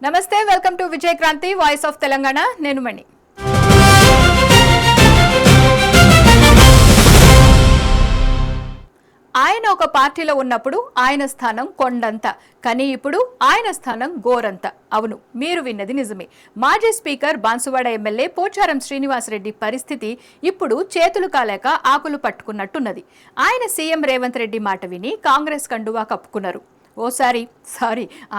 నమస్తే, welcome to Vijay Kranti voice of Telangana. నేను మణి. ఆయన ఒక పార్టీలో ఉన్నప్పుడు ఆయన స్థానం కొండంత, కానీ ఇప్పుడు ఆయన స్థానం గోరంత. అవును, మీరు విన్నది నిజమే. మాజీ స్పీకర్ బాన్సువాడ ఎమ్మెల్యే పోచారం శ్రీనివాసరెడ్డి పరిస్థితి ఇప్పుడు చేతులు కాలేక ఆకులు పట్టుకున్నట్టున్నది. ఆయన సీఎం రేవంత్ రెడ్డి మాట విని కాంగ్రెస్ కండువా కప్పుకున్నారు.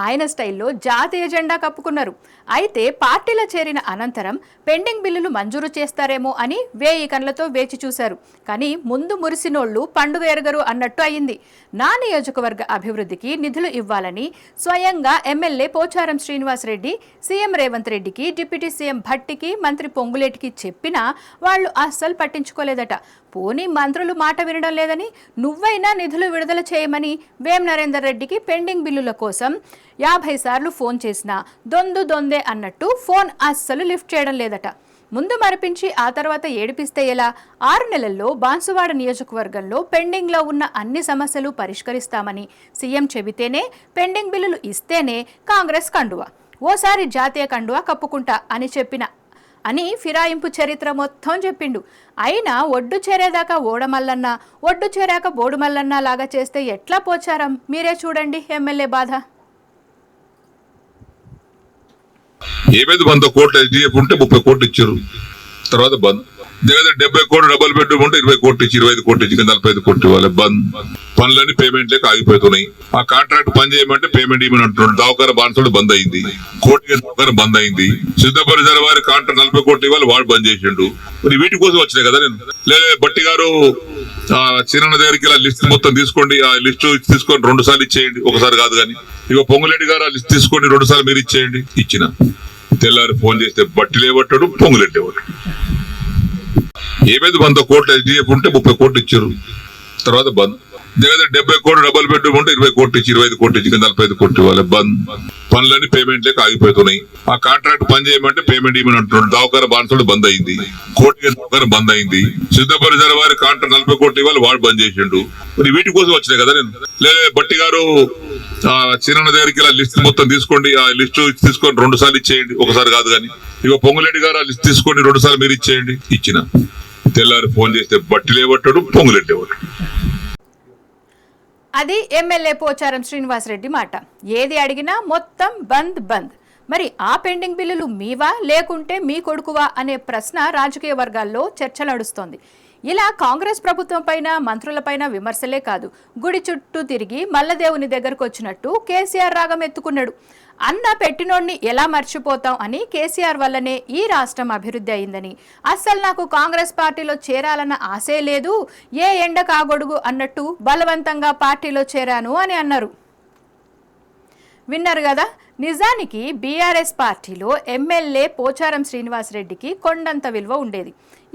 ఆయన స్టైల్లో జాతీయ జెండా కప్పుకున్నారు. అయితే పార్టీలో చేరిన అనంతరం పెండింగ్ బిల్లులు మంజూరు చేస్తారేమో అని 1000 కళ్ళతో వేచి చూశారు. కానీ ముందు మురిసినోళ్లు పండుగ ఎరగరు అన్నట్టు అయింది. నా నియోజకవర్గ అభివృద్ధికి నిధులు ఇవ్వాలని స్వయంగా ఎమ్మెల్యే పోచారం శ్రీనివాసరెడ్డి సీఎం రేవంత్ రెడ్డికి, డిప్యూటీ సీఎం భట్టికి, మంత్రి పొంగులేటికి చెప్పినా వాళ్ళు అస్సలు పట్టించుకోలేదట. పోనీ మంత్రులు మాట వినడం లేదని నువ్వైనా నిధులు విడుదల చేయమని వేం నరేందర్ రెడ్డికి పెండింగ్ బిల్లుల కోసం 50 సార్లు ఫోన్ చేసినా దొందే అన్నట్టు ఫోన్ అస్సలు లిఫ్ట్ చేయడం లేదట. ముందు మరిపించి ఆ తర్వాత ఏడిపిస్తే ఎలా? 6 నెలల్లో బాన్సువాడ నియోజకవర్గంలో పెండింగ్లో ఉన్న అన్ని సమస్యలు పరిష్కరిస్తామని సీఎం చెబితేనే, పెండింగ్ బిల్లులు ఇస్తేనే కాంగ్రెస్ కండువా, ఓసారి జాతీయ కండువా కప్పుకుంటా అని ఫిరాయింపు చరిత్ర మొత్తం చెప్పిండు. అయినా ఒడ్డు చేరేదాకా ఓడమల్లన్నా, ఒడ్డు చేరాక బోడుమల్లన్నా లాగా చేస్తే ఎట్లా పోచారం? మీరే చూడండి ఎమ్మెల్యే బాధ. ఏమైంది 100 కోట్లు ఎస్డిఎఫ్ ఉంటే 30 కోట్లు ఇచ్చారు, తర్వాత బంద్. 70 కోట్లు డబుల్ బెడ్రూమ్ ఉంటే 20 కోట్లు ఇచ్చి, 25 కోట్లు ఇచ్చి, 45 కోట్లు ఇవ్వాలి. బంద్. పనులన్నీ పేమెంట్ లేక ఆగిపోతున్నాయి. ఆ కాంట్రాక్ట్ పని చేయమంటే పేమెంట్ ఇవ్వని అంటున్నాడు. దావకార బాన్సుడు బంద్ అయింది, కోటి బంద్ అయింది. సిద్ధపరిసర వారి కాంట్రాక్ట్ 40 కోట్లు ఇవ్వాలి, వాడు బంద్ చేసిండు. మరి వీటి కోసం వచ్చినాయి కదా. నేను లేదా బట్టి గారు చిన్న దగ్గరికి ఇలా లిస్ట్ మొత్తం తీసుకోండి, ఆ లిస్టు తీసుకొని 2 సార్లు ఇచ్చేయండి, ఒకసారి కాదు. కానీ ఇక పొంగులేటి గారు ఆ లిస్ట్ తీసుకోండి, 2 సార్లు మీరు ఇచ్చేయండి. ఇచ్చిన తెల్లారి ఫోన్ చేస్తే బట్టి లేవట్టాడు, పొంగులేటి లేవట్టాడు. ఏమైంది 100 కోట్లు ఎస్డిఎఫ్ ఉంటే 30 కోట్లు ఇచ్చారు, తర్వాత బంద్. 70 కోట్లు డబుల్ బెడ్రూమ్ ఉంటే 20 కోట్లు ఇచ్చి, 25 కోట్లు ఇచ్చి, 45 కోట్లు ఇవ్వాలి. బంద్. పనులన్నీ పేమెంట్ లేక ఆగిపోతున్నాయి. ఆ కాంట్రాక్ట్ పని చేయమంటే పేమెంట్ ఇవ్వని అంటున్నాడు. దావకార బాన్సుడు బంద్ అయింది, కోటి బంద్ అయింది. సిద్ధపరిసర వారి కాంట్రాక్ట్ 40 కోట్లు ఇవ్వాలి, వాడు బంద్ చేసిండు. మరి వీటి కోసం వచ్చినాయి కదా. నేను లేదా బట్టి గారు చిన్న దగ్గరికి ఇలా లిస్ట్ మొత్తం తీసుకోండి, ఆ లిస్టు తీసుకొని 2 సార్లు ఇచ్చేయండి, ఒకసారి కాదు. కానీ ఇక పొంగులేటి గారు ఆ లిస్ట్ తీసుకోండి, 2 సార్లు మీరు ఇచ్చేయండి. ఇచ్చిన తెల్లారి ఫోన్ చేస్తే బట్టి లేవట్టాడు, పొంగులేటి లేవట్టాడు. అది ఎమ్మెల్యే పోచారం శ్రీనివాసరెడ్డి మాట. ఏది అడిగినా మొత్తం బంద్. మరి ఆ పెండింగ్ బిల్లులు మీవా లేకుంటే మీ కొడుకువా అనే ప్రశ్న రాజకీయ వర్గాల్లో చర్చ నడుస్తోంది. ఇలా కాంగ్రెస్ ప్రభుత్వం పైన, మంత్రులపైన విమర్శలే కాదు, గుడి చుట్టూ తిరిగి మల్లదేవుని దగ్గరకు వచ్చినట్టు కేసీఆర్ రాగం ఎత్తుకున్నాడు. అన్న పెట్టినోడిని ఎలా మర్చిపోతాం అని, కేసీఆర్ వల్లనే ఈ రాష్ట్రం అభివృద్ధి అయిందని, అస్సలు నాకు కాంగ్రెస్ పార్టీలో చేరాలన్న ఆశే లేదు, ఏ ఎండ కాగొడుగు అన్నట్టు బలవంతంగా పార్టీలో చేరాను అని అన్నారు. విన్నారు కదా. నిజానికి బీఆర్ఎస్ పార్టీలో ఎమ్మెల్యే పోచారం శ్రీనివాసరెడ్డికి కొండంత విలువ ఉండేది.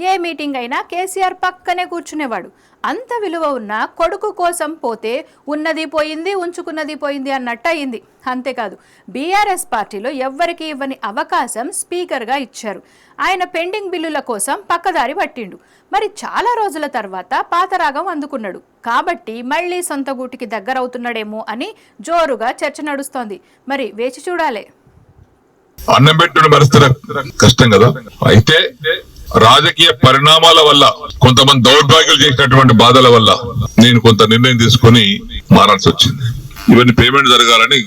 ఏ మీటింగ్ అయినా కేసీఆర్ పక్కనే కూర్చునేవాడు. అంత విలువ ఉన్న కొడుకు కోసం పోతే ఉన్నది పోయింది, ఉంచుకున్నది పోయింది అన్నట్టు అయింది. అంతేకాదు, బీఆర్ఎస్ పార్టీలో ఎవ్వరికి ఇవ్వని అవకాశం స్పీకర్గా ఇచ్చారు. ఆయన పెండింగ్ బిల్లుల కోసం పక్కదారి పట్టిండు. మరి చాలా రోజుల తర్వాత పాతరాగం అందుకున్నాడు. కాబట్టి మళ్లీ సొంత గూటికి దగ్గరవుతున్నాడేమో అని జోరుగా చర్చ నడుస్తోంది. మరి వేచి చూడాలి. అన్నం పెట్టుడు పరిస్థితి కష్టం కదా. అయితే రాజకీయ పరిణామాల వల్ల, కొంతమంది దౌర్భాగ్యాలు చేసినటువంటి బాధల వల్ల నేను కొంత నిర్ణయం తీసుకుని మారాల్సి వచ్చింది. ఇవన్నీ పేమెంట్ జరగాలని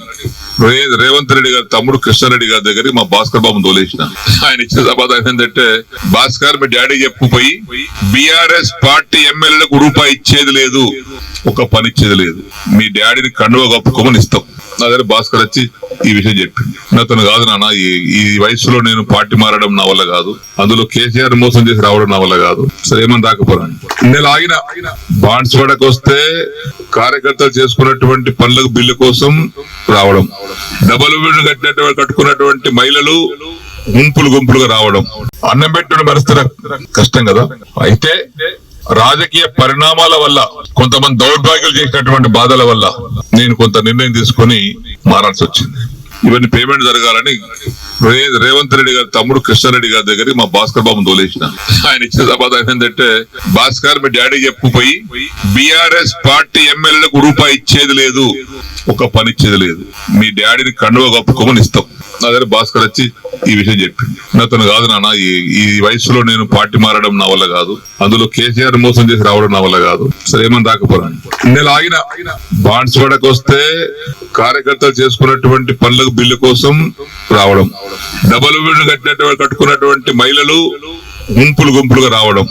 రేవంత్ రెడ్డి గారి తమ్ముడు కృష్ణారెడ్డి గారి దగ్గరికి మా భాస్కర్ బాబు తోలేసిన. ఆయన ఇచ్చిన సమాధానం ఏంటంటే, భాస్కర్ మీ డాడీ చెప్పుపోయి బీఆర్ఎస్ పార్టీ ఎమ్మెల్యేలకు రూపాయి ఇచ్చేది లేదు, ఒక పని ఇచ్చేది లేదు, మీ డాడీని కండువ కప్పుకోమని ఇస్తాం. నా దగ్గర భాస్కర్ వచ్చి ఈ విషయం చెప్పింది. నాతను కాదు నాన్న, ఈ వయసులో నేను పార్టీ మారడం నా వల్ల కాదు, అందులో కేసీఆర్ మోసం చేసి రావడం నా వల్ల కాదు, సరే ఏమని రాకపోరాను. నేను ఆగిన బాన్సువాడకు వస్తే కార్యకర్తలు చేసుకున్నటువంటి పనులకు బిల్లు కోసం రావడం, డబుల్ బిల్లు కట్టుకున్నటువంటి మహిళలు గుంపులుగా రావడం, అన్నం పెట్టుడు పరిస్థితి కష్టం కదా. అయితే రాజకీయ పరిణామాల వల్ల, కొంతమంది దౌర్భాగ్యాలు చేసినటువంటి బాధల వల్ల నేను కొంత నిర్ణయం తీసుకుని మారాల్సి వచ్చింది. ఇవన్నీ పేమెంట్ జరగాలని రేవంత్ రెడ్డి గారి తమ్ముడు కృష్ణారెడ్డి గారి దగ్గరికి మా భాస్కర్ బాబు తోలేసిన. ఆయన ఇచ్చిన సమాధానం ఏంటంటే, భాస్కర్ మీ డాడీ చెప్పుపోయి బీఆర్ఎస్ పార్టీ ఎమ్మెల్యేలకు రూపాయి ఇచ్చేది లేదు, ఒక పని ఇచ్చేది లేదు, మీ డాడీని కండువ కప్పుకోమని ఇస్తాం. నా దగ్గర భాస్కర్ వచ్చి ఈ విషయం చెప్పింది. నాతను కాదు నాన్న, ఈ వయసులో నేను పార్టీ మారడం నా వల్ల కాదు, అందులో కేసీఆర్ మోసం చేసి రావడం నా వల్ల కాదు, సరే ఏమని రాకపోరాను. నేను ఆగిన. బాన్స్వాడకు వస్తే కార్యకర్తలు చేసుకున్నటువంటి పనులకు బిల్లు కోసం రావడం, డబల్ బిల్లు కట్టుకున్నటువంటి మహిళలు గుంపులుగా రావడం,